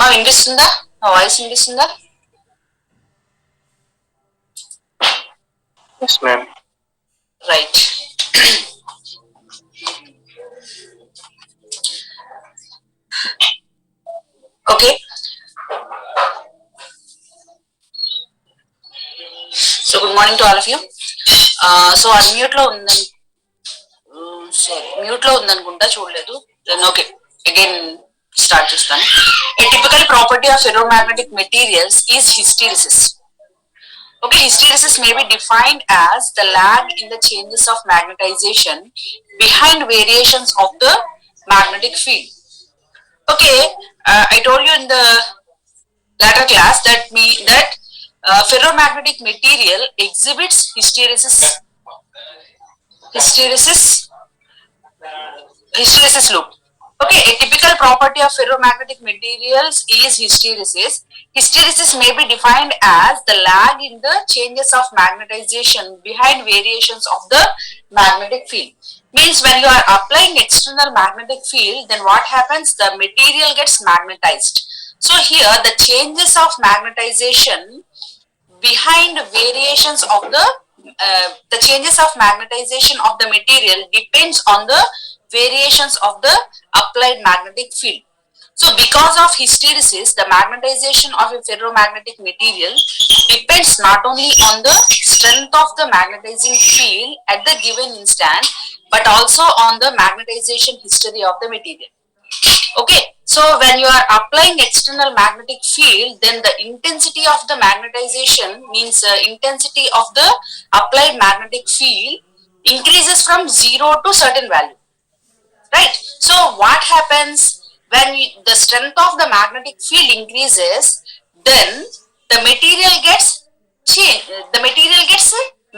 అమ్మా వినిపిస్తుందా? నా వాయిస్ వినిపిస్తుందా? Yes, ma'am. Right. Okay, so good morning to all of you. So అది మ్యూట్ లో ఉందని ఉందనుకుంటా, చూడలేదు. దెన్ ఓకే, అగైన్ స్టార్ట్ చేస్తాను. ఏ typical property of ferromagnetic materials is hysteresis. Okay, hysteresis may be defined as the lag in the changes of magnetization behind variations of the magnetic field. Okay, I told you in the latter class that ferromagnetic material exhibits hysteresis loop. Okay, a typical property of ferromagnetic materials is hysteresis. Hysteresis may be defined as the lag in the changes of magnetization behind variations of the magnetic field. Means when you are applying external magnetic field, then what happens? The material gets magnetized. So here the changes of magnetization behind variations of the changes of magnetization of the material depends on the variations of the applied magnetic field. So because of hysteresis, the magnetization of a ferromagnetic material depends not only on the strength of the magnetizing field at the given instant, but also on the magnetization history of the material. Okay, so when you are applying external magnetic field, then the intensity of the magnetization means intensity of the applied magnetic field increases from 0 to certain value. Right, so what happens when the strength of the magnetic field increases? Then the material gets changed, the material gets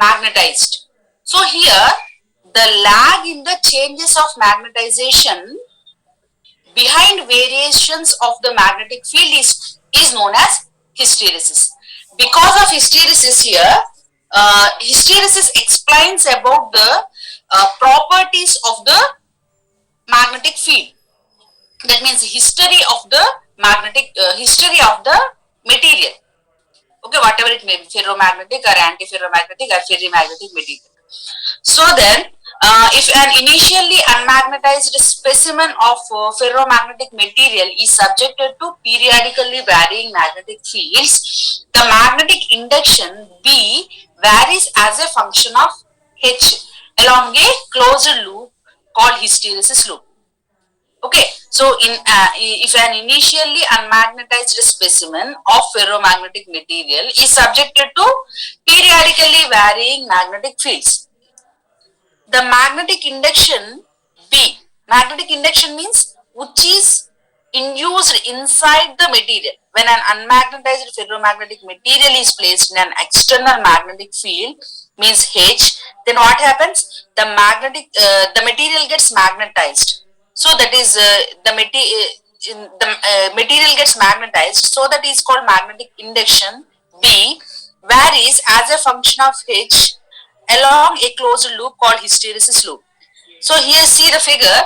magnetized. So here the lag in the changes of magnetization behind variations of the magnetic field is known as hysteresis. Because of hysteresis here, hysteresis explains about the properties of the magnetic field. That means history of the history of the material. Okay, whatever it may be, ferromagnetic or antiferromagnetic or ferrimagnetic material. So then, if an initially unmagnetized specimen of ferromagnetic material is subjected to periodically varying magnetic fields, the magnetic induction B varies as a function of H along a closed loop called hysteresis loop. Okay, so if an initially unmagnetized specimen of ferromagnetic material is subjected to periodically varying magnetic fields, the magnetic induction B, magnetic induction means which is induced inside the material. When an unmagnetized ferromagnetic material is placed in an external magnetic field, means H, then what happens? The material gets magnetized. So that is the material gets magnetized. So that is called magnetic induction B varies as a function of H along a closed loop called hysteresis loop. So here see the figure.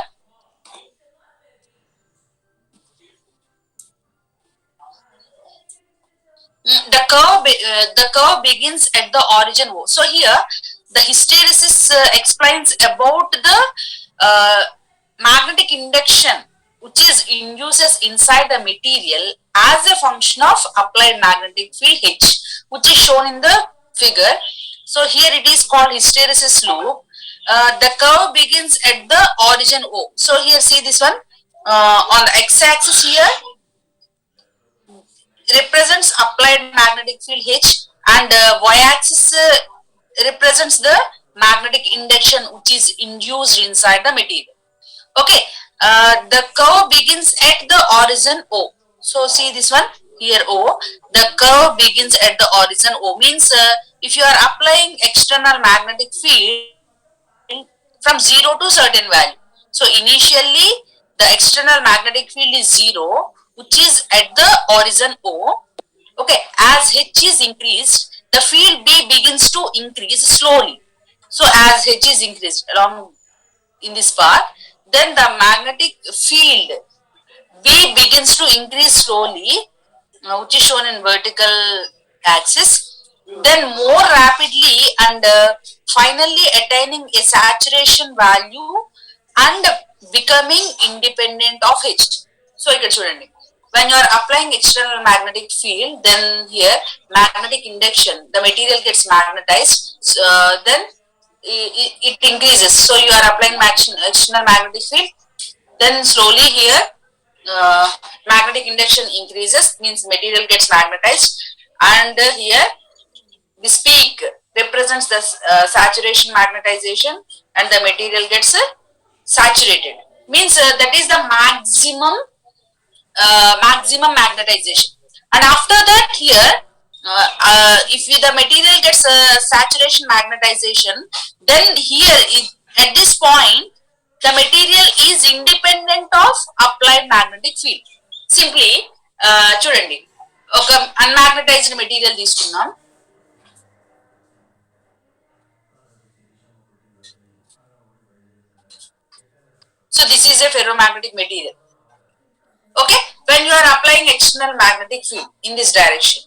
The curve begins at the origin O. So here the hysteresis explains about the magnetic induction which is induces inside the material as a function of applied magnetic field H, which is shown in the figure. So here it is called hysteresis loop. The curve begins at the origin O. So here see this one, on the x-axis here represents applied magnetic field H, and y-axis represents the magnetic induction which is induced inside the material. Okay, the curve begins at the origin O. So see this one here O, the curve begins at the origin O means if you are applying external magnetic field from 0 to certain value. So initially the external magnetic field is 0, which is at the origin O. Okay, as H is increased, the field B begins to increase slowly. So as H is increased along in this path, then the magnetic field B B begins to increase slowly, which is shown in vertical axis, then more rapidly and finally attaining a saturation value and becoming independent of H. So ఇక్కడ చూడండి, when you are applying external magnetic field, then here magnetic induction, the material gets magnetized, then it increases. So you are applying external magnetic field, then slowly here magnetic induction increases, means material gets magnetized, and here this peak represents the saturation magnetization and the material gets saturated, means that is the maximum magnetization. And after that here if the material gets saturation magnetization, then here at this point the material is independent of applied magnetic field. Simply చూడండి, ఒక అన్మాగ్నటైజ్డ్ material తీసుకుందాం. So this is a ferromagnetic material. Okay, when you are applying external magnetic field in this direction,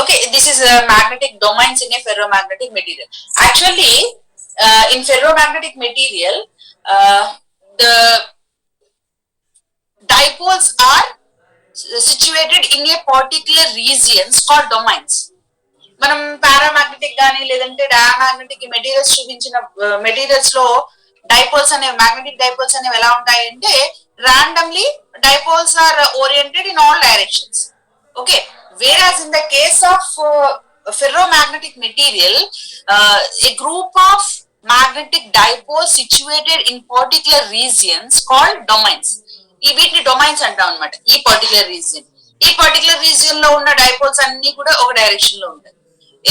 okay, this is a magnetic domains in a ferromagnetic material. Actually in ferromagnetic material the dipoles are situated in a particular regions called domains. మనం paramagnetic గానీ లేదంటే diamagnetic materials చూపించిన materials లో dipoles అనేవి, magnetic dipoles అనేవి ఎలా ఉంటాయంటే randomly dipoles are oriented in all directions. Okay, whereas in the case of ferromagnetic material a group of magnetic dipoles situated in particular regions called domains. ఈ వీటిని domains అంటాం అనమాట. ఈ పర్టికులర్ రీజియన్ లో ఉన్న డైపోల్స్ అన్ని కూడా ఒక డైరెక్షన్ లో ఉంటాయి.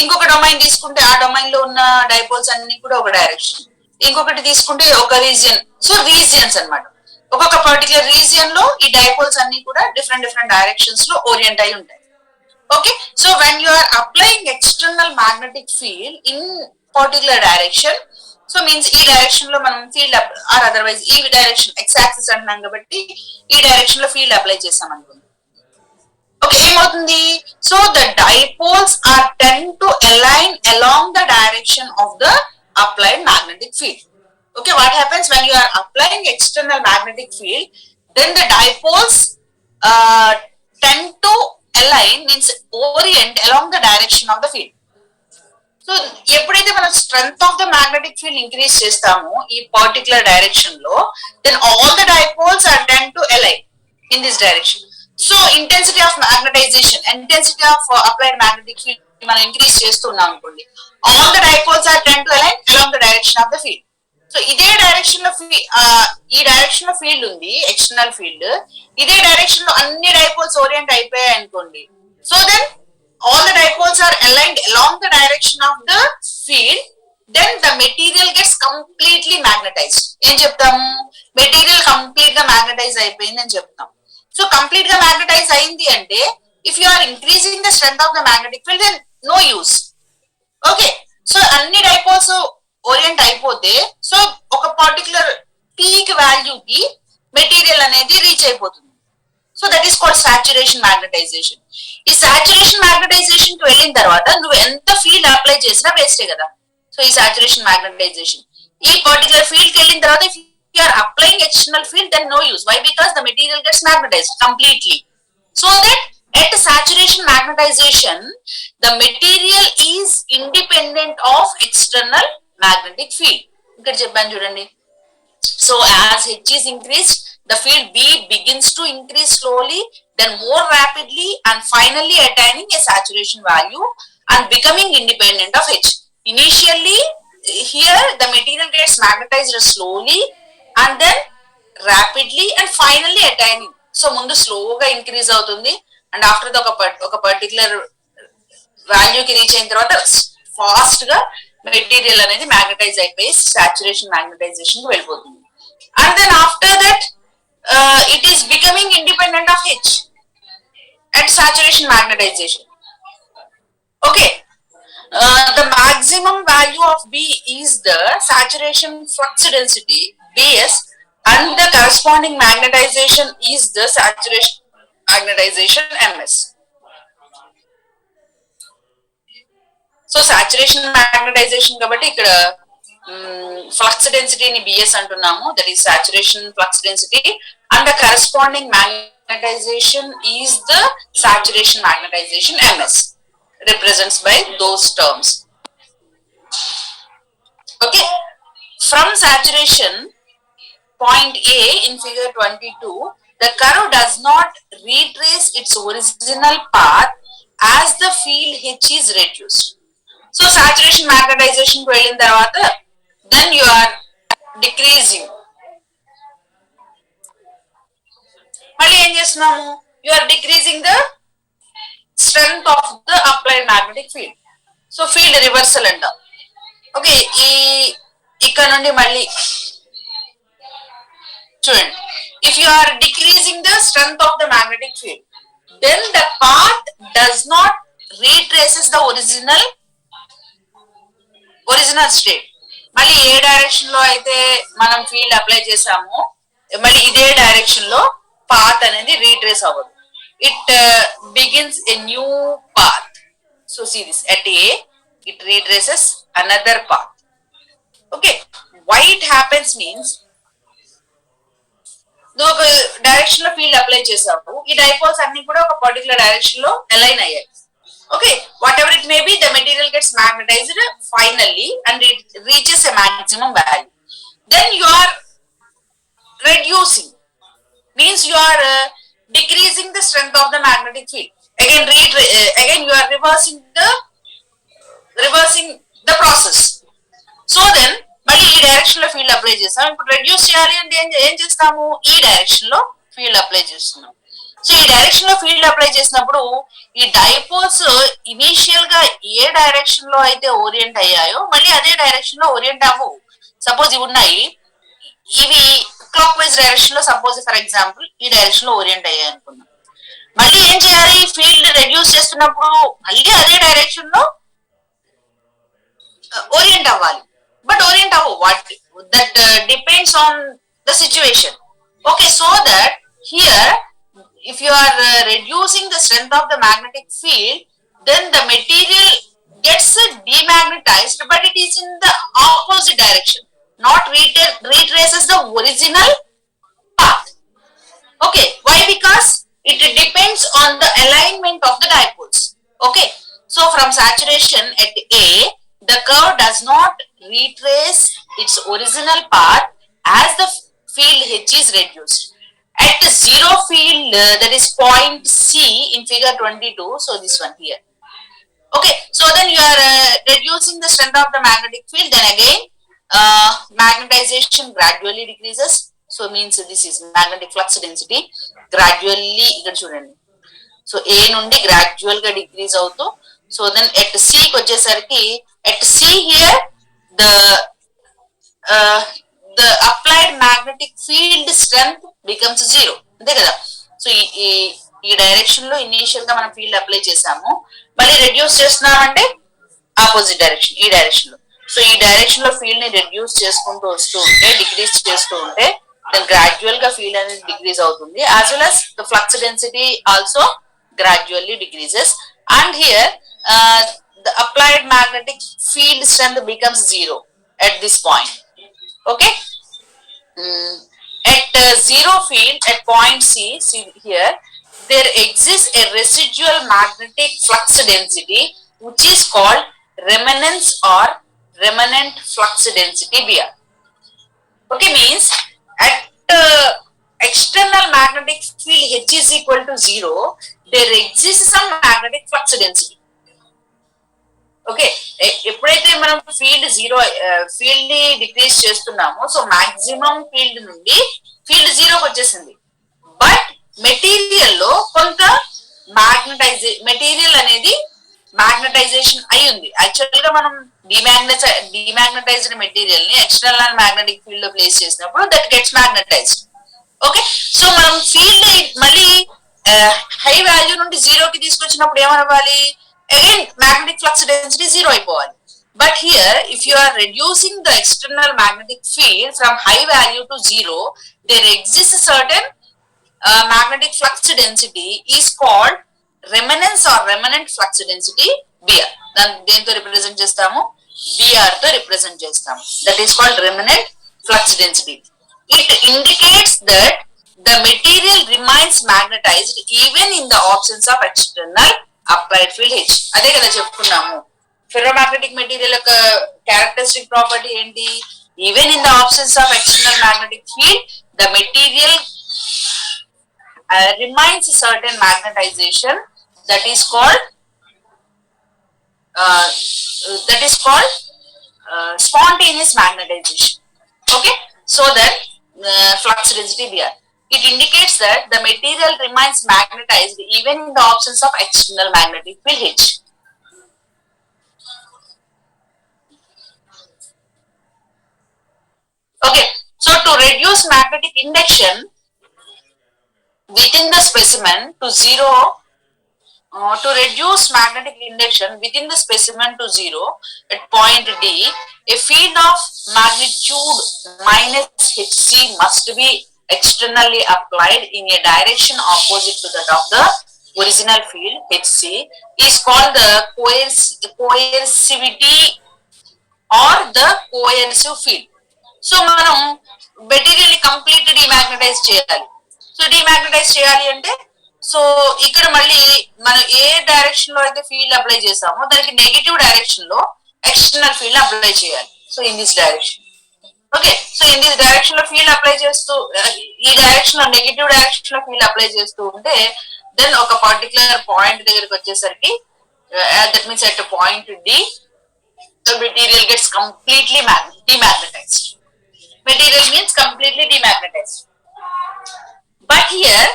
ఇంకొక డొమైన్ తీసుకుంటే ఆ డొమైన్ లో ఉన్న డైపోల్స్ అన్ని కూడా ఒక డైరెక్షన్, ఇంకొకటి తీసుకుంటే ఒక రీజియన్. సో రీజియన్స్ అన్నమాట. ఒక్కొక్క పర్టికులర్ రీజియన్ లో ఈ డైపోల్స్ అన్ని కూడా డిఫరెంట్ డైరెక్షన్స్ లో ఓరియంట్ అయి ఉంటాయి. Okay, so when you are applying external magnetic field in particular direction, so means ఈ డైరెక్షన్ లో మనం ఫీల్డ్ ఆర్ అదర్వైజ్ ఈ డైరెక్షన్ ఎక్స్ యాక్సిస్ అంటున్నాం కాబట్టి ఈ డైరెక్షన్ లో ఫీల్డ్ అప్లై చేసాం అనుకోండి. ఓకే, ఏమవుతుంది? So the dipoles are tend to align along the direction of the applied magnetic field. Okay, what happens when you are applying external magnetic field, then the dipoles tend to align, means orient along the direction of the field. So ఎప్పుడైతే మనం strength of the magnetic field increase చేస్తామో ఈ particular direction లో, then all the dipoles are tend to align in this direction. So intensity of magnetization, intensity of applied magnetic field మనం increase చేస్తున్నాం అనుకోండి, all the dipoles are tend to align along the direction of the field. So ఇదే direction లో ఈ direction లో field ఉంది, external field, ఇదే direction లో అన్ని డైపోల్స్ ఓరియంట్ అయిపోయాయి అనుకోండి. So then all the dipoles are aligned along the direction of the field, then the material gets completely magnetized. ఏం చెప్తాము? మెటీరియల్ కంప్లీట్ గా మ్యాగ్నటైజ్ అయిపోయింది అని చెప్తాం. సో కంప్లీట్ గా మ్యాగ్నటైజ్ అయింది అంటే if you are increasing the strength of the magnetic field, then no use. Okay, so అన్ని డైపోల్స్ ఓరియంట్ అయిపోతే సో ఒక పర్టికులర్ పీక్ వాల్యూకి మెటీరియల్ అనేది రీచ్ అయిపోతుంది. So that is called saturation magnetization. ఈ సాచురేషన్ మ్యాగ్నటైజేషన్ కి వెళ్ళిన తర్వాత నువ్వు ఎంత ఫీల్డ్ అప్లై చేసినా వేస్టే కదా. సో ఈ సాచురేషన్ మ్యాగ్నటైజేషన్ ఈ పర్టికులర్ ఫీల్డ్ కి వెళ్ళిన తర్వాత if you are applying external field, then no use. Why? Because the material gets magnetized completely. So that at saturation magnetization, the material is independent of external magnetic field. ఇక్కడ చెప్పాను చూడండి. So as H is increased, the field B begins to increase slowly, then more rapidly, and finally attaining a saturation value and becoming independent of H. Initially, here the material gets magnetized slowly, and then rapidly, and finally attaining. So ముందు స్లోగా increase అవుతుంది, and after ఒక particular వాల్యూకి reach అయిన తర్వాత fast గా material అనేది magnetise అయిపోయి saturation magnetization కి వెళ్ళిపోతుంది. And then after that it is becoming independent of H at saturation magnetization. Okay, the maximum value of B is the saturation flux density Bs and the corresponding magnetization is the saturation magnetization ms. So saturation magnetisation కాబట్టి ఇక్కడ flux డెన్సిటీని BS అంటున్నాము, that is saturation flux density, and the corresponding magnetization is the saturation magnetization ms, represents by those terms. Okay, from saturation point A in figure 22, the curve does not retrace its original path as the field H is reduced. So saturation magnetization ku vellin tarvata then you are decreasing. Malli em chestunnamo, you are decreasing the strength of the applied magnetic field. So field reversal anta. Okay, ikkada nundi malli చూడండి, if you are decreasing the strength of the magnetic field, then the path does not retraces the original state. మళ్ళీ ఏ direction లో అయితే మనం field apply చేసామో మళ్ళీ ఇదే direction లో path అనేది రీట్రేస్ అవ్వదు. It begins a new path. So see this at A it retraces another path. Okay, why it happens means నువ్వు ఒక డైరెక్షన్ లో ఫీల్డ్ అప్లై చేసావు, ఈ డైపోల్స్ అన్ని కూడా ఒక పర్టికులర్ డైరెక్షన్ లో అలైన్ అయ్యాయి. Okay, whatever it may be, the material gets magnetized finally and it reaches a maximum value. Then you are reducing, means you are decreasing the strength of the magnetic field. Again you are reversing the process. So then మళ్ళీ ఈ direction లో field apply చేస్తాం. ఇప్పుడు reduce చేయాలి అంటే ఏం చేస్తాము, ఈ డైరెక్షన్ లో ఫీల్డ్ అప్లై చేస్తున్నాం. సో ఈ డైరెక్షన్ లో ఫీల్డ్ అప్లై చేసినప్పుడు ఈ డైపోల్స్ ఇనీషియల్ గా ఏ డైరెక్షన్ లో అయితే ఓరియంట్ అయ్యాయో మళ్ళీ అదే డైరెక్షన్ లో ఓరియంట్ అవ్వవు. సపోజ్ ఇవి ఉన్నాయి, ఇవి క్లాక్ వైజ్ డైరెక్షన్ లో సపోజ్ ఫర్ ఎగ్జాంపుల్ ఈ డైరెక్షన్ లో ఓరియంట్ అయ్యాయి అనుకున్నాం. మళ్ళీ ఏం చేయాలి, ఫీల్డ్ రెడ్యూస్ చేస్తున్నప్పుడు మళ్ళీ అదే డైరెక్షన్ లో ఓరియంట్ అవ్వాలి. బట్ ఓరియంట్ అవ్వవు, what that depends on the situation. Okay, so that here if you are reducing the strength of the magnetic field, then the material gets demagnetized, but it is in the opposite direction, not retraces the original path. Okay, why? Because it depends on the alignment of the dipoles. Okay, so from saturation at A, the curve does not retrace its original path as the field H is reduced. At the zero field, that is point C in figure 22, so this one here. Okay, so then you are reducing the strength of the magnetic field, then again magnetization gradually decreases. So means this is magnetic flux density gradually ikkada chudandi. So A nundi gradual ga decrease avutu. So then at C ki vachesariki, at C here the applied magnetic field strength becomes zero. అంతే కదా. So ఈ direction లో initial గా మనం field apply చేసాము, మళ్ళీ reduce చేస్తున్నామంటే opposite direction, ఈ డైరెక్షన్ లో. సో ఈ డైరెక్షన్ లో ఫీల్డ్ ని రెడ్యూస్ చేసుకుంటూ వస్తూ ఉంటే, డిక్రీజ్ చేస్తూ ఉంటే, దెన్ గ్రాడ్యువల్ గా ఫీల్డ్ అనేది డిక్రీజ్ అవుతుంది. As well as the flux density also gradually decreases, and here the applied magnetic field strength becomes zero at this point. Okay, at zero field at point C, see here, there exists a residual magnetic flux density which is called remanence or remanent flux density Br. Okay, means at external magnetic field H is equal to 0, there exists some magnetic flux density. Okay, ఎప్పుడైతే మనం field ని decrease చేస్తున్నామో, so maximum field నుండి field జీరోకి వచ్చేసింది. But material లో కొంత material అనేది మ్యాగ్నటైజేషన్ అయి ఉంది. యాక్చువల్ గా మనం డిమాగ్నటైజ్డ్ మెటీరియల్ ని ఎక్స్టర్నల్ మ్యాగ్నెటిక్ ఫీల్డ్ లో ప్లేస్ చేసినప్పుడు that gets magnetised. Okay, so మనం ఫీల్డ్ మళ్ళీ హై వాల్యూ నుండి జీరోకి తీసుకొచ్చినప్పుడు ఏమవ్వాలి, again magnetic flux density zero అయిపోవాలి. But here if you are reducing the external magnetic field from high value to zero, there exists a certain magnetic flux density is called remanence or remanent flux density Br. దాన్ని దేంతో represent చేస్తాము? Br తో represent చేస్తాము. That is called remanent flux density. It indicates that the material remains magnetized even in the absence of external applied field H. అదే కదా చెప్పుకున్నాము. Ferromagnetic material యొక్క characteristic property ఏంటి? Even in the absence of external magnetic field, the material remains a certain magnetization that is called spontaneous magnetization. Okay, so that flux density Br. It indicates that the material remains magnetized even in the absence of external magnetic field H. Okay, so to reduce magnetic induction within the specimen to zero, to reduce magnetic induction within the specimen to zero at point D, a field of magnitude minus Hc must be externally applied in a direction opposite to that of the original field Hc is called the coercivity or the coercive field. So మనం material complete డిమాగ్నటైజ్ చేయాలి. So డిమాగ్నటైజ్ చేయాలి అంటే so ఇక్కడ మళ్ళీ మనం ఏ direction లో అయితే field apply చేసామో దానికి నెగిటివ్ డైరెక్షన్ లో ఎక్స్టర్నల్ ఫీల్డ్ అప్లై చేయాలి. So in this direction. Okay, so in this direction లో ఫీల్డ్ అప్లై చేస్తూ ఈ డైరెక్షన్ లో నెగిటివ్ డైరెక్షన్ లో ఫీల్డ్ అప్లై చేస్తూ ఉంటే దెన్ ఒక పర్టికులర్ పాయింట్ దగ్గరికి వచ్చేసరికి that means at point D the material gets completely demagnetized. Material means completely demagnetized. But here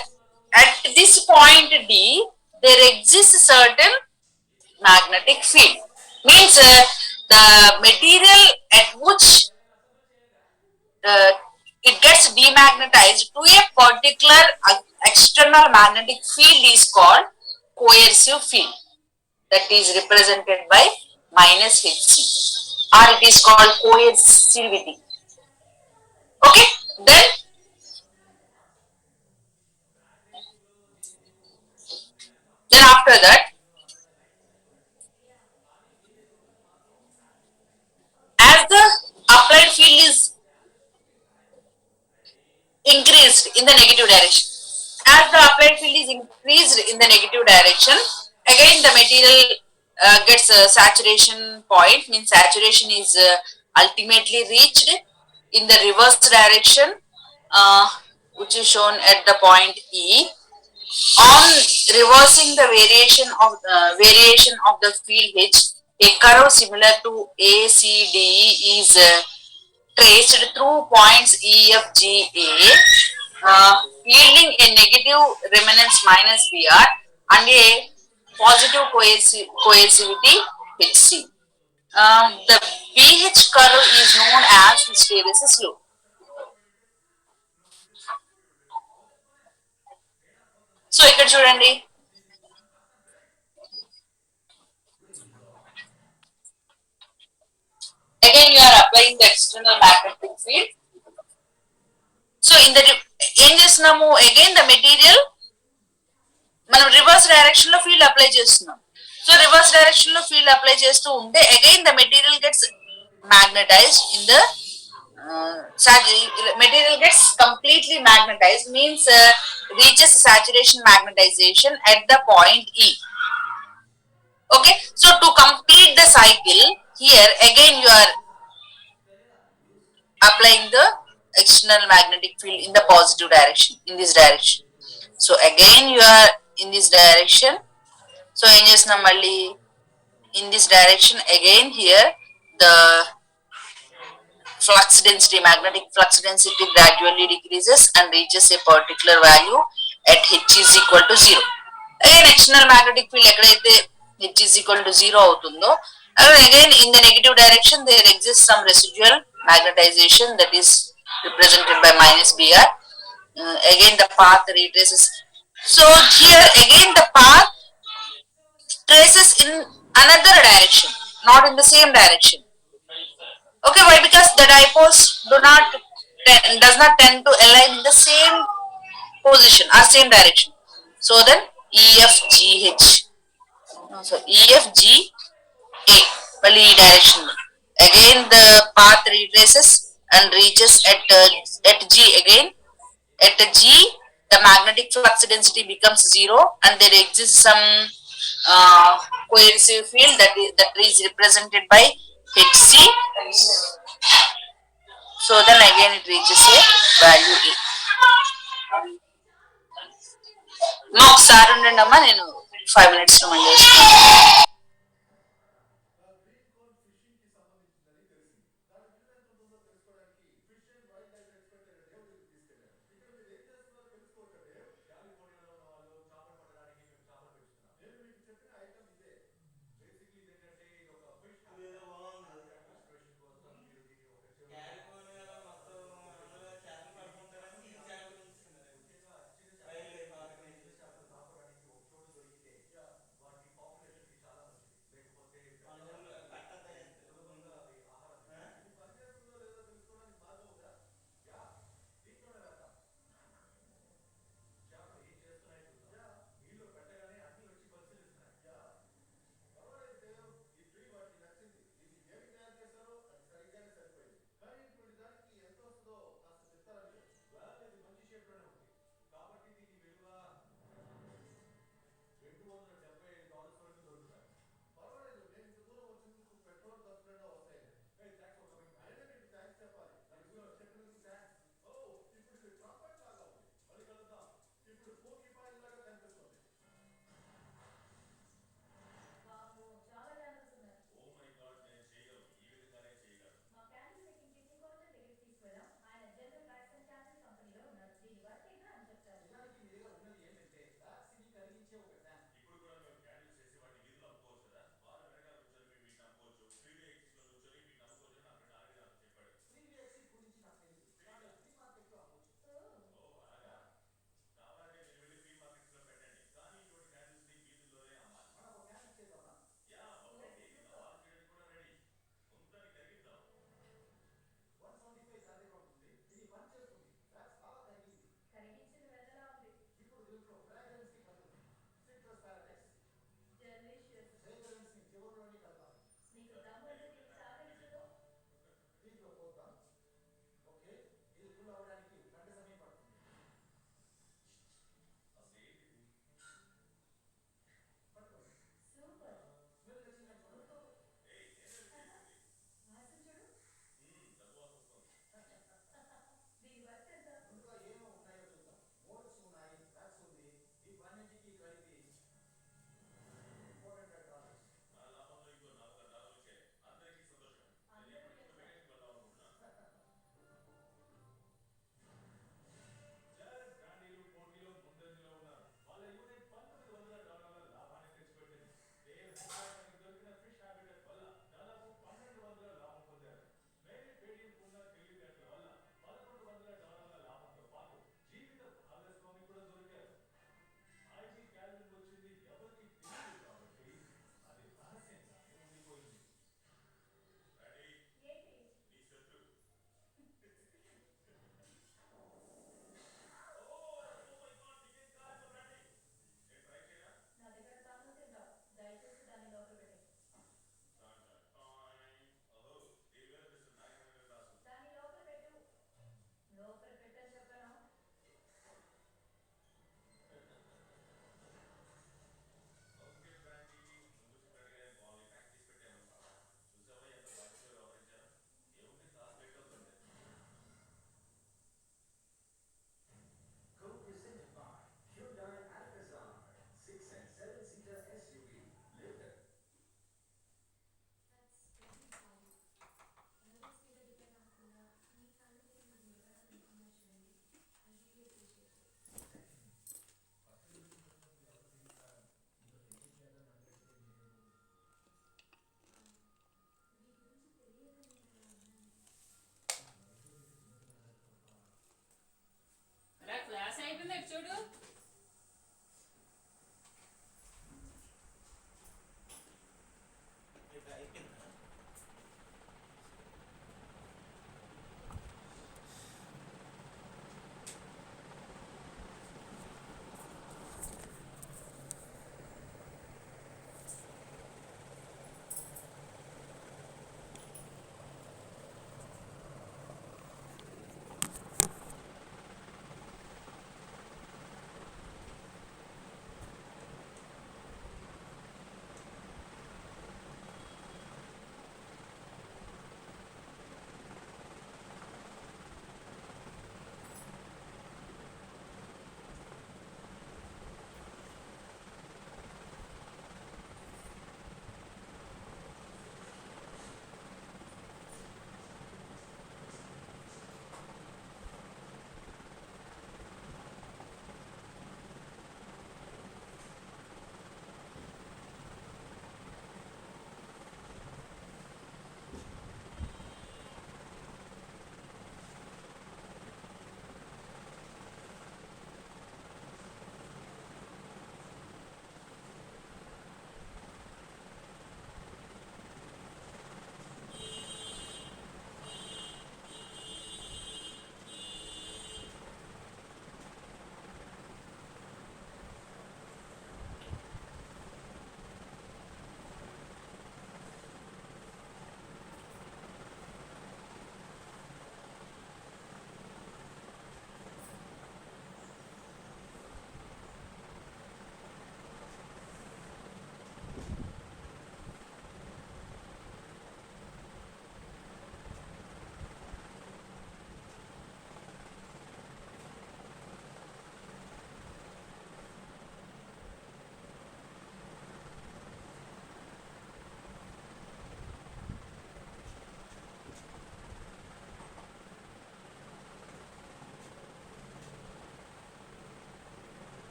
at this point D, there exists a certain magnetic field. Means the material at which it gets demagnetized to a particular external magnetic field is called coercive field. That is represented by minus Hc, or it is called coercivity. Okay, then after that as the applied field is increased in the negative direction, as the applied field is increased in the negative direction, again the material gets a saturation point, means saturation is ultimately reached in the reverse direction, which is shown at the point E. On reversing the variation of the field H, a curve similar to ACDE is traced through points E, F, G, A, yielding a negative remanence minus Br and a positive coercivity Hc. The BH curve is known as hysteresis loop. So ఇక్కడ చూడండి, again you are applying the external magnetic field. So in the ఏం చేస్తున్నాము, again the material మనం reverse direction లో field apply చేస్తున్నాం. So reverse direction లో field apply చేస్తూ ఉంటే again the material gets magnetized in the material gets completely magnetized, means reaches saturation magnetization at the point E. Okay, so to complete the cycle here again you are applying the external magnetic field in the positive direction, in this direction. So again you are in this direction. So in this direction again here the flux density, magnetic flux density gradually decreases and reaches a particular value at H is equal to 0. Again external magnetic field ekkadaithe H is equal to 0 avutundo, again in the negative direction there exists some residual magnetization that is represented by minus Br. Again the path retraces. So here again the path traces in another direction, not in the same direction. Okay, why? Because the dipoles do not does not tend to align in the same position or same direction. So then EFGH. No, so EFGA. Well, E direction. Again, the path retraces and reaches at G again. At the G, the magnetic flux density becomes zero, and there exists some coercive field that is represented by Hc. So then again it reaches a value A. మా ఒకసారి ఉండండి అమ్మా, నేను 5 minutes లో మళ్ళీ చేస్తాను.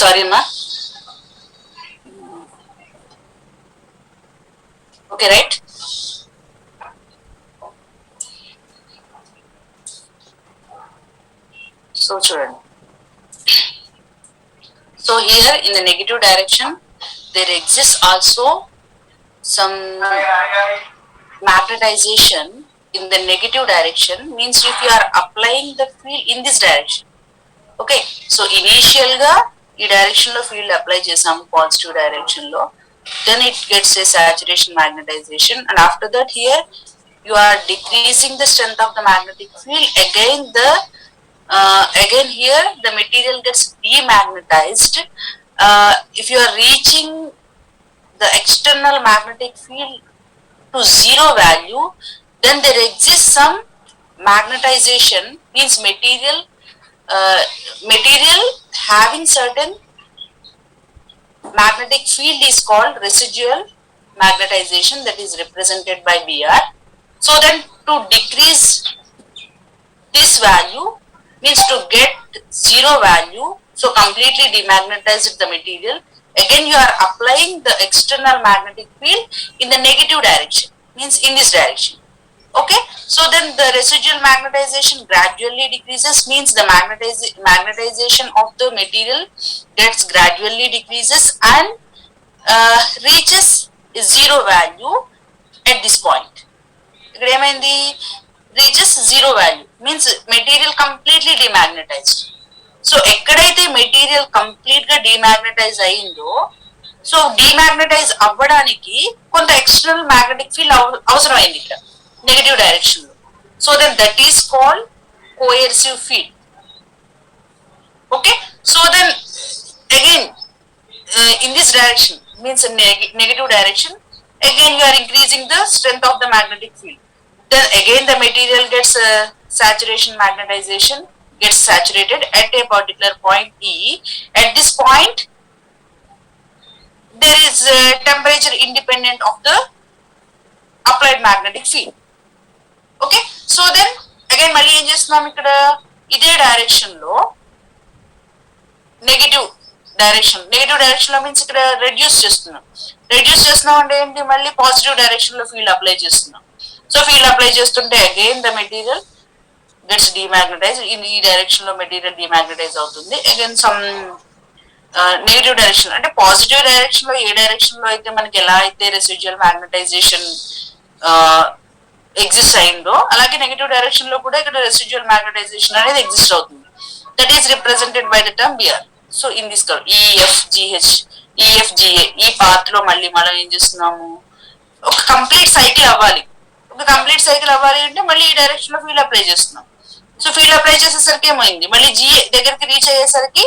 sorry ma. Okay, right? So చూడండి, so here in the negative direction there exists also some magnetization in the negative direction, means if you are applying the field in this direction. Okay, so initial ga ee direction lo field apply chesam positive direction lo, then it gets a saturation magnetization, and after that here you are decreasing the strength of the magnetic field. Again here the material gets demagnetized. If you are reaching the external magnetic field to zero value, then there exists some magnetization, means material having certain magnetic field is called residual magnetization, that is represented by Br. So then to decrease this value, means to get zero value, so completely demagnetized the material, again you are applying the external magnetic field in the negative direction, means in this direction. Okay, so then the residual magnetization gradually decreases, means the magnetization of the material gets gradually decreases and reaches zero value at this point. ఇక్కడ ఏమైంది, reaches zero value, means material completely demagnetized. So ఎక్కడైతే material complete గా డిమాగ్నటైజ్ అయిందో, so డిమాగ్నటైజ్ అవ్వడానికి కొంత external magnetic field అవసరమైంది ఇక్కడ negative direction లో. So then that is called coercive field. Okay, so then again in this direction, means negative direction, again you are increasing the strength of the magnetic field. Then again the material gets saturation magnetization, gets saturated at a particular point E. At this point there is temperature independent of the applied magnetic field. Okay, so then again మళ్ళీ ఏం చేస్తున్నాం ఇక్కడ, ఇదే direction లో negative direction లో means ఇక్కడ reduce చేస్తున్నాం అంటే ఏంటి, మళ్ళీ పాజిటివ్ డైరెక్షన్ లో ఫీల్డ్ అప్లై చేస్తున్నాం. సో ఫీల్డ్ అప్లై చేస్తుంటే అగైన్ ద మెటీరియల్ గెట్స్ డిమాగ్నటైజ్, ఈ డైరెక్షన్ లో మెటీరియల్ డిమాగ్నటైజ్ అవుతుంది. అగైన్ సమ్ నెగటివ్ డైరెక్షన్ అంటే పాజిటివ్ డైరెక్షన్ లో ఏ డైరెక్షన్ లో అయితే మనకి ఎలా అయితే రెసిడ్యువల్ మ్యాగ్నటైజేషన్ ఎగ్జిస్ట్ అయిందో, అలాగే నెగటివ్ డైరెక్షన్ లో కూడా ఇక్కడ రెసిడ్యువల్ మ్యాగ్నటైజేషన్ అనేది ఎగ్జిస్ట్ అవుతుంది. That is represented by the term B R. So in this curve E F G A ఈ పార్ట్ లో మళ్ళీ మనం ఏం చేస్తున్నాము, ఒక కంప్లీట్ సైకిల్ అవ్వాలి. అంటే మళ్ళీ ఈ డైరెక్షన్ లో ఫీల్డ్ అప్లై చేస్తున్నాం. సో ఫీల్డ్ అప్లై చేసేసరికి ఏమైంది, మళ్ళీ జిఏ దగ్గరికి రీచ్ అయ్యేసరికి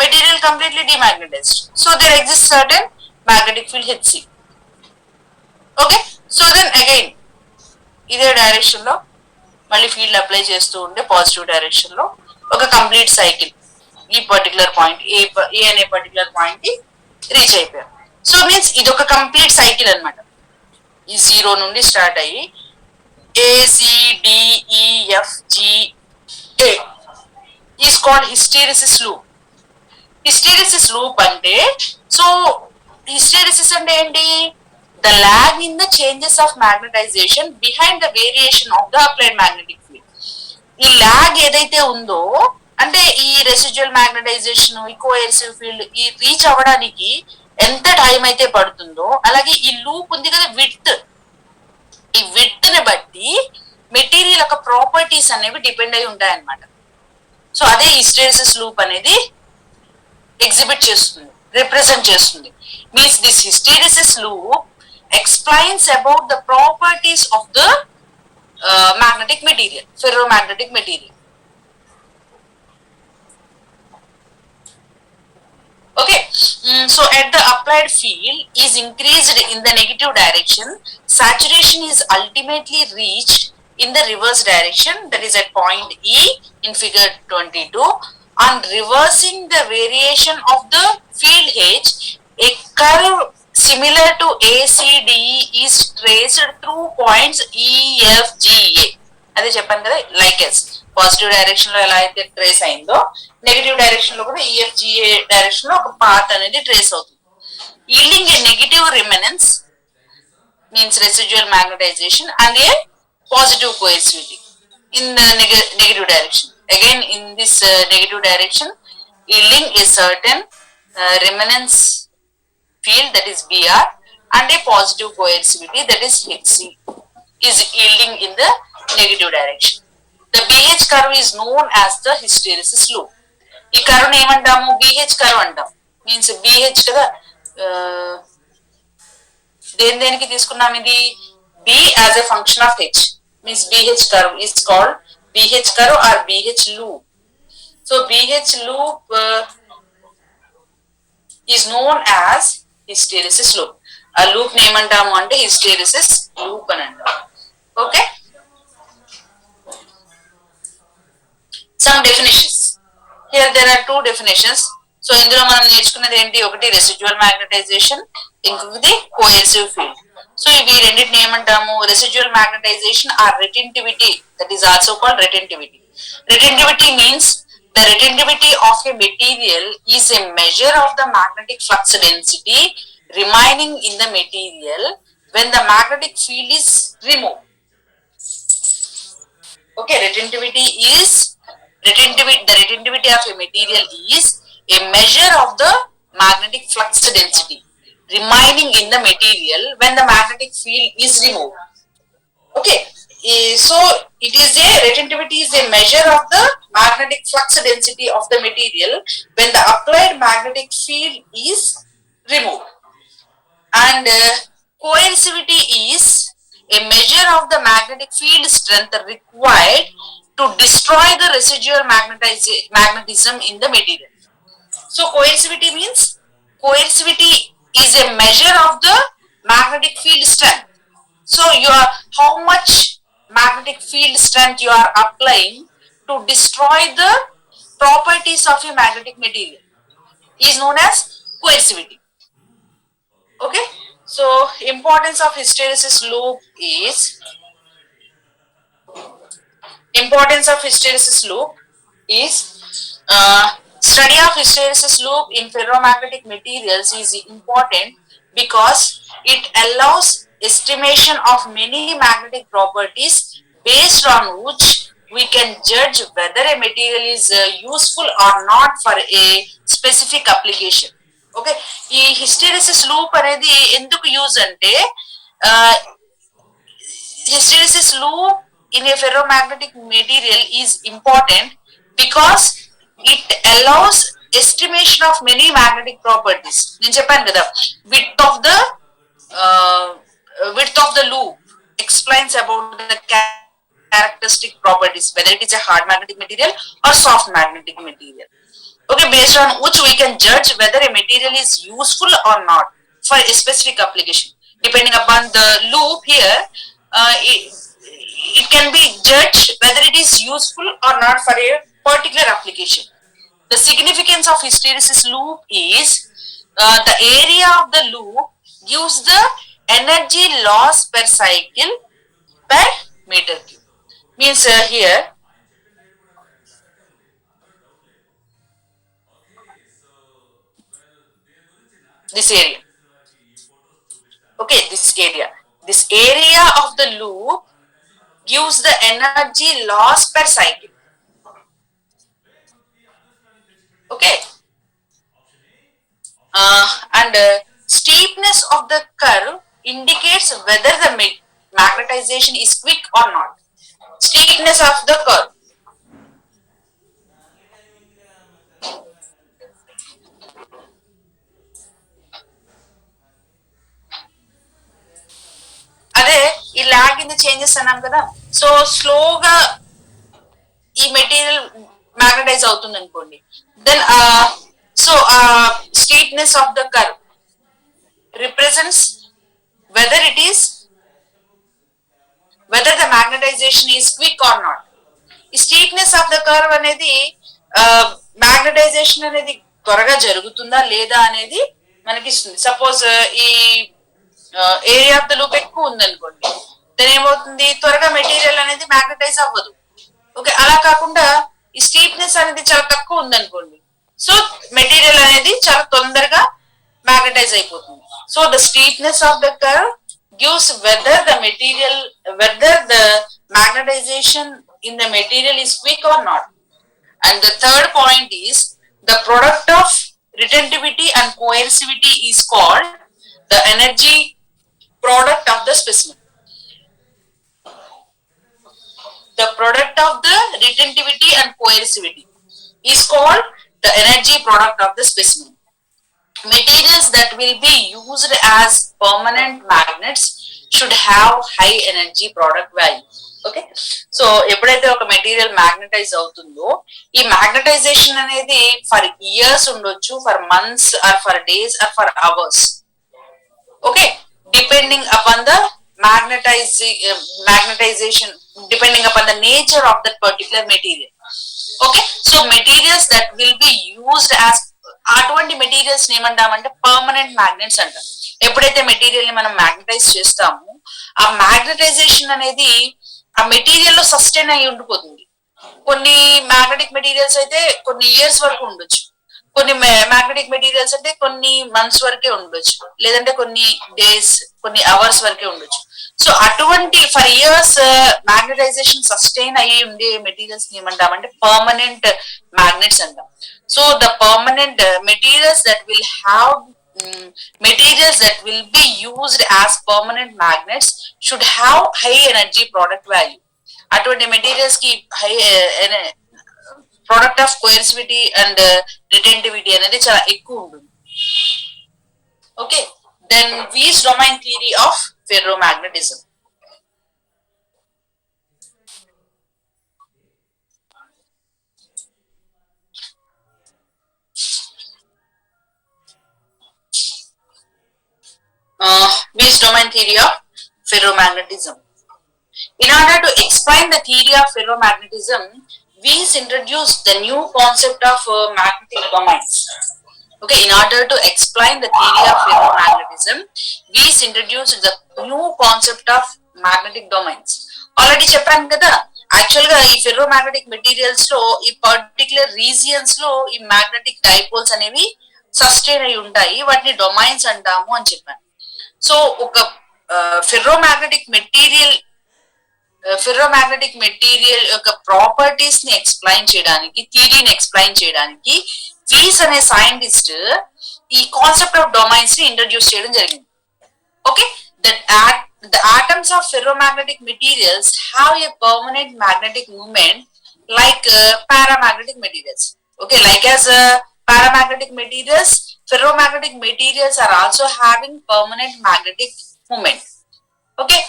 material completely demagnetized. So there exist certain magnetic field H C. Okay, so then again ఇదే డైరెక్షన్ లో మళ్ళీ ఫీల్డ్ అప్లై చేస్తూ ఉంటే పాజిటివ్ డైరెక్షన్ లో ఒక కంప్లీట్ సైకిల్ ఈ పర్టికులర్ పాయింట్ ఏ అనే పర్టికులర్ పాయింట్ కి రీచ్ అయిపోయాం. సో మీన్స్ ఇది ఒక కంప్లీట్ సైకిల్ అనమాట. ఈ జీరో నుండి స్టార్ట్ అయ్యి ACDEFGA is called hysteresis loop. Hysteresis loop అంటే, సో హిస్టెరిసిస్ అంటే ఏంటి, the lag in the changes of magnetization behind the variation of the applied magnetic field. ఈ ల్యాగ్ ఏదైతే ఉందో, అంటే ఈ రెసిడ్యువల్ మ్యాగ్నటైజేషన్, ఈ కోయర్సివ్ ఫీల్డ్ ఈ రీచ్ అవ్వడానికి ఎంత టైం అయితే పడుతుందో, అలాగే ఈ లూప్ ఉంది కదా విడ్త్, ఈ విడ్త్ ని బట్టి మెటీరియల్ యొక్క ప్రాపర్టీస్ అనేవి డిపెండ్ అయి ఉంటాయన్నమాట. సో అదే హిస్టెరిసిస్ లూప్ అనేది ఎగ్జిబిట్ చేస్తుంది, రిప్రజెంట్ చేస్తుంది. Means this hysteresis loop explains about the properties of the magnetic material, ferromagnetic material. Okay, so at the applied field is increased in the negative direction, saturation is ultimately reached in the reverse direction, that is at point E in figure 22. On reversing the variation of the field H, a curve similar to ACDE is traced through points EFGA. అదే చెప్పాను కదా, like as positive direction లో ఎలా అయితే trace అయిందో negative direction లో కూడా ఈఎఫ్జిఏ direction లో ఒక పాత్ అనేది ట్రేస్ అవుతుంది. Yielding A negative రిమెనెన్స్ means residual magnetization and a positive coercivity in the negative direction. Again, in this negative direction, yielding a certain remanence field, that is Br, and a positive coercivity, that is Hc, is yielding in the negative direction. The BH curve is known as the hysteresis loop. ఈ curve ఏమంటాము? BH curve అంటాం. Means BH కదా, దేనికి తీసుకున్నాం ఇది? B as a function of H, means BH curve is called BH curve or BH loop. So BH loop is known as hysteresis loop. A loop name అంటాము అంటే hysteresis loop అని అంటాం. Okay, some definitions. Here there are two definitions. So ఇందులో మనం నేర్చుకున్నది ఏంటి? ఒకటి residual magnetisation, ఇంకొకటి కోఎర్సివ్ ఫీల్డ్. సో ఇవి రెండింటిని ఏమంటాము? Residual magnetization or retentivity, that is also called retentivity. Retentivity means the retentivity of a material is a measure of the magnetic flux density remaining in the material when the magnetic field is removed. Okay, the retentivity of a material is a measure of the magnetic flux density remaining in the material when the magnetic field is removed. Okay, so it is a retentivity is a measure of the magnetic flux density of the material when the applied magnetic field is removed. And coercivity is a measure of the magnetic field strength required to destroy the residual magnetism in the material. So coercivity means coercivity is a measure of the magnetic field strength. So how much magnetic field strength you are applying to destroy the properties of a magnetic material is known as coercivity. Okay, so importance of hysteresis loop is study of hysteresis loop in ferromagnetic materials is important because it allows estimation of many magnetic properties based on which we can judge whether a material is useful or not for a specific application. Okay, ఈ hysteresis loop అనేది ఎందుకు use అంటే hysteresis loop in a ferromagnetic material is important because it allows estimation of many magnetic properties. నేను చెప్పాను కదా, width of the loop explains about the characteristic properties, whether it is a hard magnetic material or soft magnetic material. Okay, based on which we can judge whether a material is useful or not for a specific application. Depending upon the loop here, it can be judged whether it is useful or not for a particular application. The significance of hysteresis loop is the area of the loop gives the energy loss per cycle per meter cube. Means here this area. Okay, this area of the loop gives the energy loss per cycle. Okay, and steepness of the curve indicates whether the magnetization is quick or not. Steepness of the curve. అదే ఈ log in the changes అన్నాం కదా, so స్లోగా ఈ material magnetize అవుతుంది అనుకోండి, then so steepness of the curve represents whether the magnetization is quick or not. ఈ steepness of the curve అనేది మ్యాగ్నటైజేషన్ అనేది త్వరగా జరుగుతుందా లేదా అనేది మనకి ఇస్తుంది. సపోజ్ ఈ ఏరియా ఆఫ్ ద లూప్ ఎక్కువ ఉంది అనుకోండి, దాని ఏమవుతుంది, త్వరగా మెటీరియల్ అనేది మ్యాగ్నటైజ్ అవ్వదు. ఓకే, అలా కాకుండా ఈ స్టీప్నెస్ అనేది చాలా తక్కువ ఉందనుకోండి, సో మెటీరియల్ అనేది చాలా తొందరగా మ్యాగ్నటైజ్ అయిపోతుంది. So the steepness of the curve gives whether the magnetization in the material is quick or not. And the third point is the product of retentivity and coercivity is called the energy product of the specimen. The product of the retentivity and coercivity is called the energy product of the specimen. Materials that will be used as permanent magnets should have high energy product value. Okay, so ఎప్పుడైతే ఒక material magnetize అవుతుందో ఈ magnetization అనేది for years ఉండొచ్చు, for months or for days or for hours. Okay, depending upon the magnetization, depending upon the nature of that particular material. Okay, so materials that will be used as అటువంటి materials ఏమంటామంటే permanent magnets అంటాం. ఎప్పుడైతే material ని మనం magnetise చేస్తామో ఆ magnetisation అనేది ఆ మెటీరియల్ లో సస్టైన్ అయి ఉండిపోతుంది. కొన్ని మ్యాగ్నెటిక్ మెటీరియల్స్ అయితే కొన్ని ఇయర్స్ వరకు ఉండొచ్చు, కొన్ని మ్యాగ్నెటిక్ మెటీరియల్స్ అంటే కొన్ని మంత్స్ వరకే ఉండొచ్చు, లేదంటే కొన్ని డేస్ కొన్ని అవర్స్ వరకే ఉండొచ్చు. సో అటువంటి ఫర్ ఇయర్స్ మ్యాగ్నటైజేషన్ సస్టైన్ అయ్యి ఉండే మెటీరియల్స్ ఏమంటామంటే పర్మనెంట్ మ్యాగ్నెట్స్ అంటాం. So the permanent materials that will be used as permanent magnets should have high energy product value. అటువంటి మెటీరియల్స్ కి high product of coercivity and retentivity అనేది చాలా ఎక్కువ ఉంటుంది. Okay, then Weiss domain theory of ferromagnetism. Weiss domain theory of ferromagnetism. In order to explain the theory of ferromagnetism, Weiss introduced the new concept of magnetic domains. Okay, in order to explain the theory of ferromagnetism, Weiss introduced the new concept of magnetic domains. Already చెప్పాను కదా, actual గా ఈ ferromagnetic materials లో ఈ particular regions లో ఈ magnetic dipoles అనేవి sustain అయి ఉంటాయి, వాటిని డొమైన్స్ అంటాము అని చెప్పాను. సో ఒక ఫెర్రోమాగ్నెటిక్ మెటీరియల్ యొక్క ప్రాపర్టీస్ ని ఎక్స్ప్లెయిన్ చేయడానికి, థియరీని ఎక్స్ప్లెయిన్ చేయడానికి వీస్ అనే సైంటిస్ట్ ఈ కాన్సెప్ట్ ఆఫ్ డొమైన్స్ ని ఇంట్రడ్యూస్ చేయడం జరిగింది. Okay, the atoms of ferromagnetic materials have a permanent magnetic moment like paramagnetic materials. Okay, like as paramagnetic materials, ferromagnetic materials are also having permanent magnetic moment. Okay,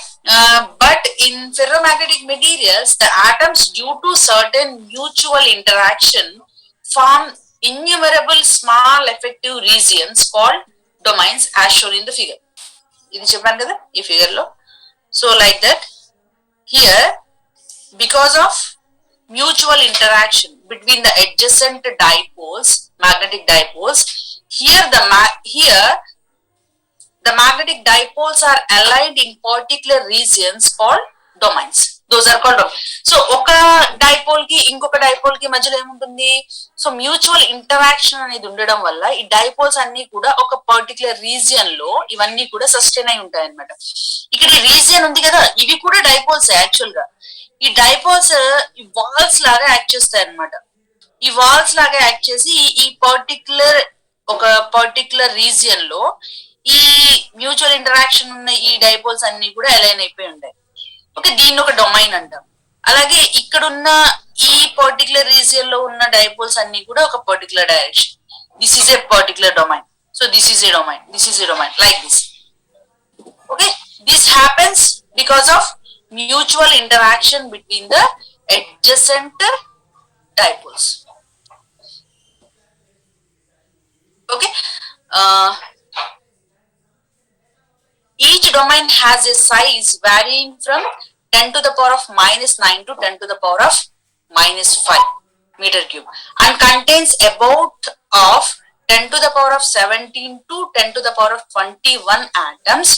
but in ferromagnetic materials the atoms, due to certain mutual interaction, form innumerable small effective regions called domains as shown in the figure. ఇది చెప్పాను కదా ఈ figure లో. So like that here, because of mutual interaction between the adjacent dipoles, magnetic dipoles, here the magnetic dipoles are aligned in particular regions called domains. Those are called domains. So oka dipole ki inkoka dipole ki మధ్యలో ఏముంటుంది, so mutual interaction అనేది ఉండడం వల్ల ఈ dipoles అన్ని కూడా ఒక particular region లో ఇవన్నీ కూడా సస్టైన్ అయి ఉంటాయి అన్నమాట. ఇక్కడ ఈ రీజియన్ ఉంది కదా, ఇవి కూడా డైపోల్స్ యాక్చువల్ గా. ఈ డైపోల్స్ ఈ వాల్స్ లాగా యాక్ట్ చేస్తాయి అన్నమాట. ఈ వాల్స్ లాగా యాక్ట్ చేసి ఈ పర్టికులర్ రీజియన్ లో ఈ మ్యూచువల్ ఇంటరాక్షన్ ఉన్న ఈ డైపోల్స్ అన్ని కూడా అలైన్ అయిపోయి ఉంటాయి. ఓకే, దీన్ని ఒక డొమైన్ అంటాం. అలాగే ఇక్కడ ఉన్న ఈ పర్టికులర్ రీజియన్ లో ఉన్న డైపోల్స్ అన్ని కూడా ఒక particular direction. This is a particular domain. So this is a domain, this is a domain, like this. Okay, this happens because of mutual interaction between the adjacent dipoles. Okay, each domain has a size varying from 10 to the power of -9 to 10 to the power of -5 meter cube and contains about of 10 to the power of 17 to 10 to the power of 21 atoms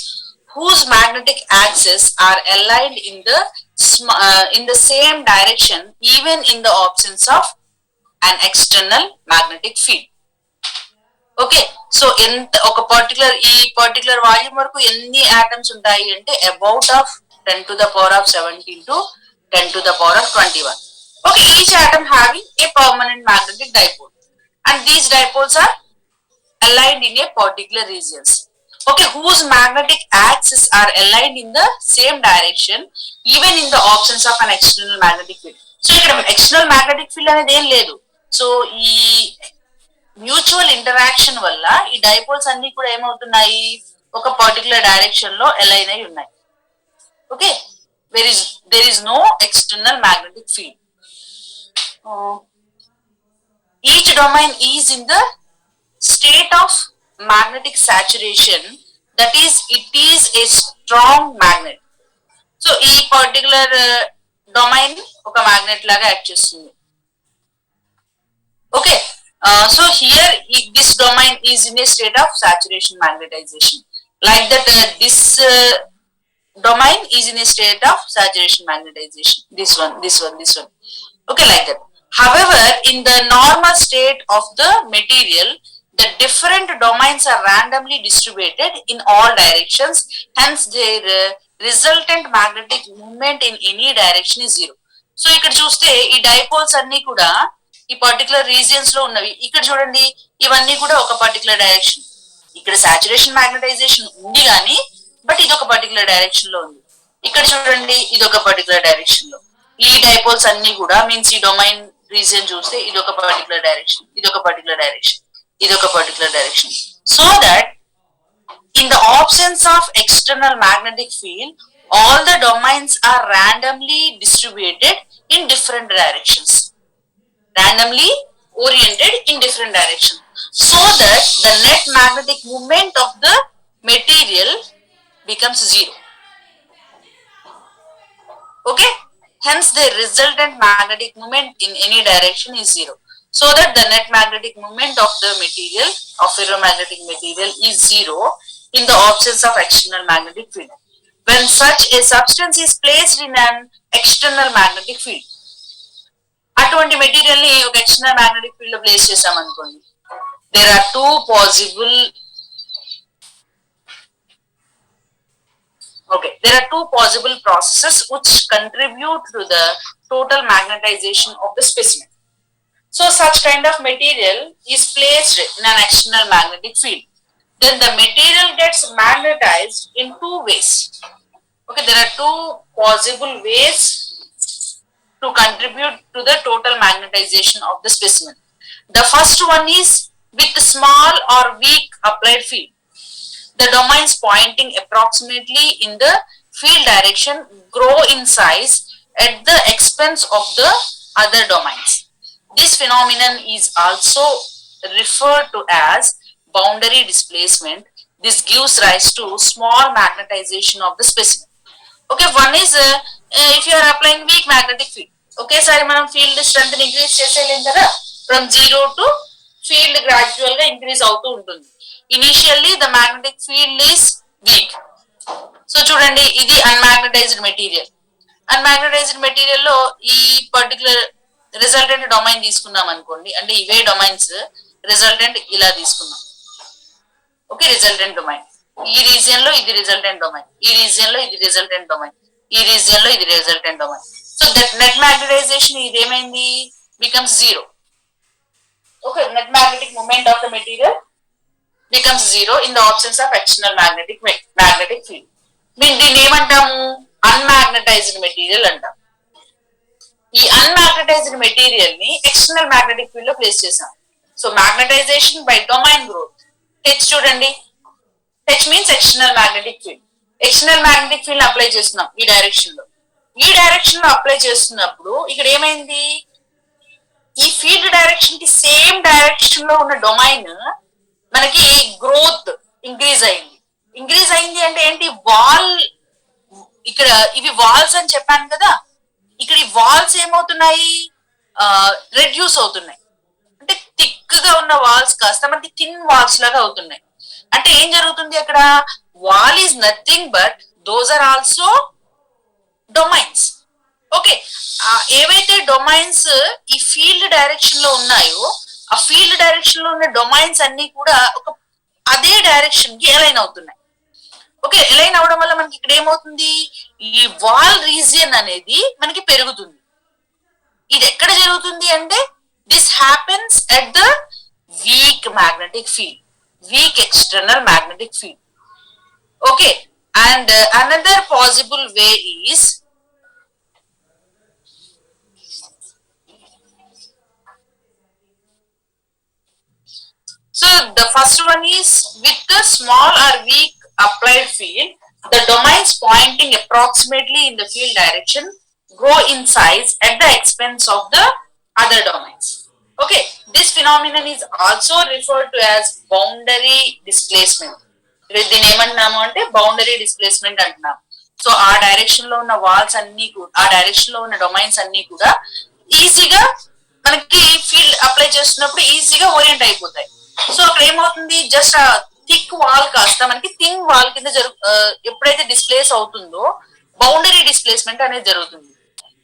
whose magnetic axes are aligned in the same direction even in the absence of an external magnetic field. Okay, so ఎంత ఒక particular volume వరకు ఎన్ని atoms ఉంటాయి అంటే about of 10⁻17 to 10⁻21. Okay, each atom having a permanent magnetic dipole, and these dipoles are aligned in a particular regions. Okay, whose magnetic axes are aligned in the same direction even in the absence of an external magnetic field. So ఇక్కడ external magnetic field అనేది ఏం లేదు. So ఈ mutual interaction వల్ల ఈ dipoles అన్ని కూడా ఏమవుతున్నాయి, ఒక పర్టికులర్ డైరెక్షన్ లో అలైన్ అయి ఉన్నాయి. Okay, there is no external magnetic field. Each domain is in the state of magnetic saturation, that is it is a strong magnet. So ఈ పర్టికులర్ డొమైన్ ఒక మ్యాగ్నెట్ లాగా act చేస్తుంది. Okay, so here this domain is in a state of saturation magnetization, like that this domain is in a state of saturation magnetization, this one. Okay, like that. However, in the normal state of the material, the different domains are randomly distributed in all directions, hence their resultant magnetic movement in any direction is zero. So ఇక్కడ చూస్తే ఈ dipoles అన్ని కూడా ఈ particular regions లో ఉన్నవి. ఇక్కడ చూడండి, ఇవన్నీ కూడా ఒక పర్టికులర్ డైరెక్షన్. ఇక్కడ సాచురేషన్ మ్యాగ్నటైజేషన్ ఉంది కానీ బట్ ఇది ఒక పర్టికులర్ డైరెక్షన్ లో ఉంది. ఇక్కడ చూడండి, ఇది ఒక పర్టికులర్ డైరెక్షన్ లో. ఈ డైపోల్స్ అన్ని కూడా మీన్స్ ఈ డొమైన్ రీజియన్ చూస్తే ఇది ఒక పర్టికులర్ డైరెక్షన్, ఇది ఒక పర్టికులర్ డైరెక్షన్, ఇది ఒక particular direction. So that in the absence of external magnetic field all the domains are randomly distributed in different directions, randomly oriented in different directions, so that the net magnetic moment of the material becomes zero. Okay, hence the resultant magnetic moment in any direction is zero, so that the net magnetic moment of the material, of ferromagnetic material, is zero in the absence of external magnetic field when such a substance is placed in an external magnetic field. అటువంటి material ని ఒక external magnetic field లో place చేసాం అనుకోండి, there are two possible processes which contribute to the total magnetization of the specimen. So such kind of material is placed in an external magnetic field, then the material gets magnetized in two ways. Okay, there are two possible ways to contribute to the total magnetization of the specimen. The first one is with small or weak applied field. The domains pointing approximately in the field direction grow in size at the expense of the other domains. This phenomenon is also referred to as boundary displacement. This gives rise to small magnetization of the specimen. Okay, one is if you are applying weak magnetic field, ఒకేసారి మనం field strength increase చేసేయలేం కదా, from 0 to field gradual గా increase అవుతూ ఉంటుంది. Initially the magnetic field is week. So చూడండి, ఇది అన్మాగ్నటైజ్డ్ material. అన్మాగ్నటైజ్డ్ material లో ఈ పర్టికులర్ రిజల్టెంట్ డొమైన్ తీసుకున్నాం అనుకోండి, అంటే ఇవే డొమైన్స్ రిజల్టెంట్ ఇలా తీసుకున్నాం. ఓకే, రిజల్టెంట్ డొమైన్ ఈ రీజియన్ లో ఇది రిజల్టెంట్ డొమైన్, ఈ రీజియన్ లో ఇది రిజల్టెంట్ డొమైన్, ఈ రీజియన్ లో ఇది resultant domain. So that net magnetization ఇదేమైంది, becomes zero. Okay, net magnetic moment of the material becomes zero in the absence of external magnetic field. దీన్ని ఏమంటాము, అన్మాగ్నటైజ్డ్ మెటీరియల్ అంటాం. ఈ అన్మాగ్నటైజ్డ్ మెటీరియల్ ని ఎక్స్టర్నల్ మ్యాగ్నెటిక్ ఫీల్డ్ లో place చేసాం. So magnetization by domain growth. H చూడండి, H means external magnetic field. External magnetic field apply చేస్తున్నాం ఈ డైరెక్షన్ లో. ఈ డైరెక్షన్ లో అప్లై చేస్తున్నప్పుడు ఇక్కడ ఏమైంది, ఈ ఫీల్డ్ డైరెక్షన్ కి సేమ్ డైరెక్షన్ లో ఉన్న డొమైన్ మనకి గ్రోత్ ఇంక్రీజ్ అయింది. ఇంక్రీజ్ అయింది అంటే ఏంటి, వాల్, ఇక్కడ ఇవి వాల్స్ అని చెప్పాను కదా, ఇక్కడ ఈ వాల్స్ ఏమవుతున్నాయి, రెడ్యూస్ అవుతున్నాయి. అంటే థిక్ గా ఉన్న వాల్స్ కాస్త మనకి థిన్ వాల్స్ లాగా అవుతున్నాయి. అంటే ఏం జరుగుతుంది, అక్కడ wall is nothing but those are also domains. Okay, ఏవైతే డొమైన్స్ ఈ ఫీల్డ్ డైరెక్షన్ లో ఉన్నాయో ఆ ఫీల్డ్ డైరెక్షన్ లో ఉన్న డొమైన్స్ అన్ని కూడా ఒక అదే డైరెక్షన్ కి అలైన్ అవుతున్నాయి. ఓకే, అలైన్ అవడం వల్ల మనకి ఇక్కడ ఏమవుతుంది, ఈ వాల్ రీజియన్ అనేది మనకి పెరుగుతుంది. ఇది ఎక్కడ జరుగుతుంది అంటే this happens at the week magnetic field, week external magnetic field. Okay, and another possible way is so the first one is with the small or weak applied field, the domains pointing approximately in the field direction grow in size at the expense of the other domains. Okay, this phenomenon is also referred to as boundary displacement. దీన్ని ఏమంటున్నాము అంటే boundary displacement అంటున్నాం. So ఆ direction లో ఉన్న walls అన్ని కూడా, ఆ direction లో ఉన్న డొమైన్స్ అన్ని కూడా ఈజీగా మనకి ఫీల్డ్ అప్లై చేస్తున్నప్పుడు ఈజీగా ఓరియంట్ అయిపోతాయి. సో అక్కడ ఏమవుతుంది, జస్ట్ ఆ థిక్ వాల్ కాస్త మనకి థిన్ వాల్ కింద ఎప్పుడైతే డిస్ప్లేస్ అవుతుందో బౌండరీ డిస్ప్లేస్మెంట్ అనేది జరుగుతుంది.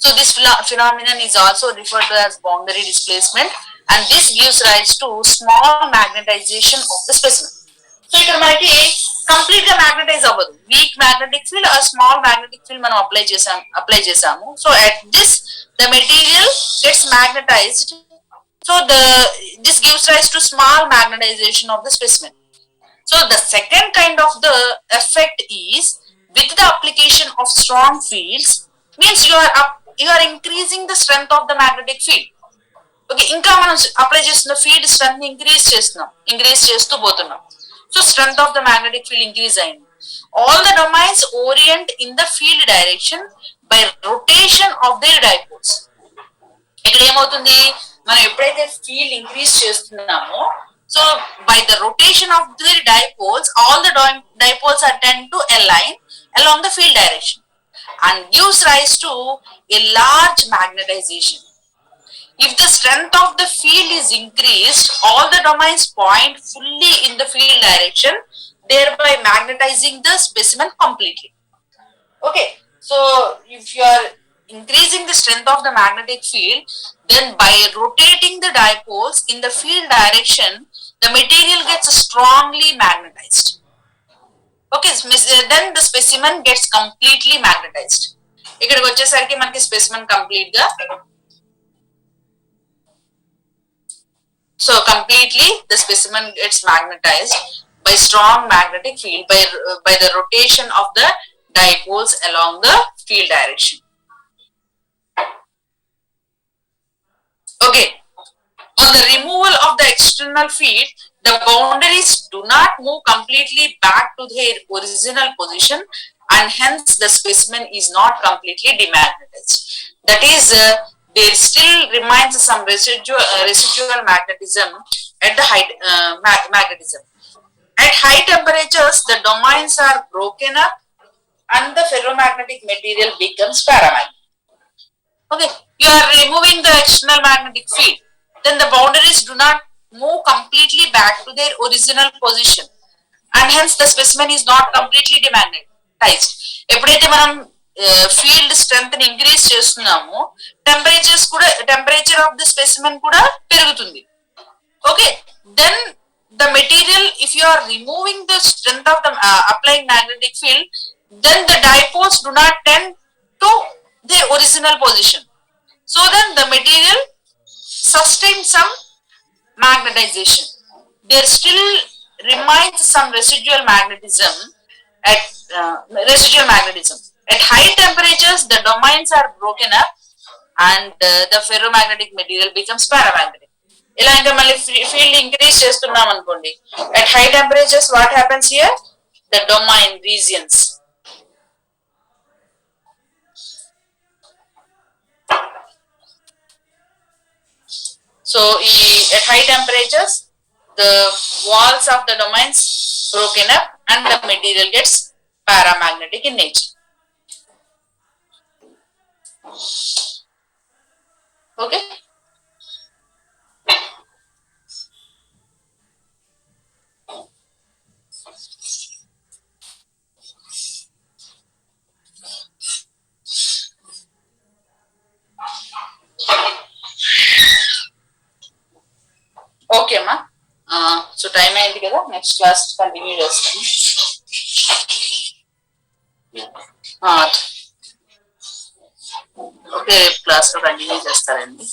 So this phenomenon is also referred to as boundary displacement and this gives rise to small magnetization of the specimen. So ఇక్కడ మనకి కంప్లీట్ గా మ్యాగ్నటైజ్ అవ్వదు, వీక్ మ్యాగ్నెటిక్ ఫీల్డ్ ఆ స్మాల్ మ్యాగ్నెటిక్ ఫీల్డ్ మనం apply చేసాము. So at this the material gets magnetised. So this gives rise to small magnetization of the specimen. So the second kind of the effect is with the application of strong fields, means you are increasing the strength of the magnetic field. Okay, ఇంకా మనం apply చేస్తున్న field strength increase చేస్తూ పోతున్నాం. So strength of the magnetic field increase అయింది. All the domains orient in the field direction by rotation of the dipoles. ఇక్కడ ఏమవుతుంది, మనం ఎప్పుడైతే ఫీల్డ్ ఇంక్రీజ్ చేస్తున్నామో so by the rotation of the dipoles all the dipoles are tend to align along the field direction and gives rise to a large magnetization. If the strength of the field is increased, all the domains point fully in the field direction, thereby magnetizing the specimen completely. Okay, so if you are increasing the strength of the magnetic field, then by rotating the dipoles in the field direction, the material gets strongly magnetized. Okay, then the specimen gets completely magnetized. ఇక్కడికి వచ్చేసరికి మనకి specimen complete గా, so completely the specimen gets magnetized by strong magnetic field by the rotation of the dipoles along the field direction. Okay, on the removal of the external field, the boundaries do not move completely back to their original position and hence the specimen is not completely demagnetized. That is, there still remains some residual magnetism at the magnetism. At high temperatures, the domains are broken up and the ferromagnetic material becomes paramagnetic. Okay, you are removing the external magnetic field, then the boundaries do not move completely back to their original position and hence the specimen is not completely demagnetized. ఎప్పుడైతే మనం field strength ని increase చేస్తున్నామో temperature of the specimen కూడా పెరుగుతుంది. Okay, then the material if you are removing the strength of the applying magnetic field, then the dipoles do not tend to their original position. So then the material sustains some magnetization. There still remains some residual magnetism. At high temperatures, the domains are broken up and the ferromagnetic material becomes paramagnetic. ఇలా ఇంకా మళ్ళీ field increase చేస్తున్నాం అనుకోండి, at high temperatures what happens here, the domain regions so at high temperatures the walls of the domains broken up and the material gets paramagnetic in nature. Okay, okay అమ్మా. So time అయింది కదా, next class continue చేస్తాను. Okay, రేపు class లో continue చేస్తారండి.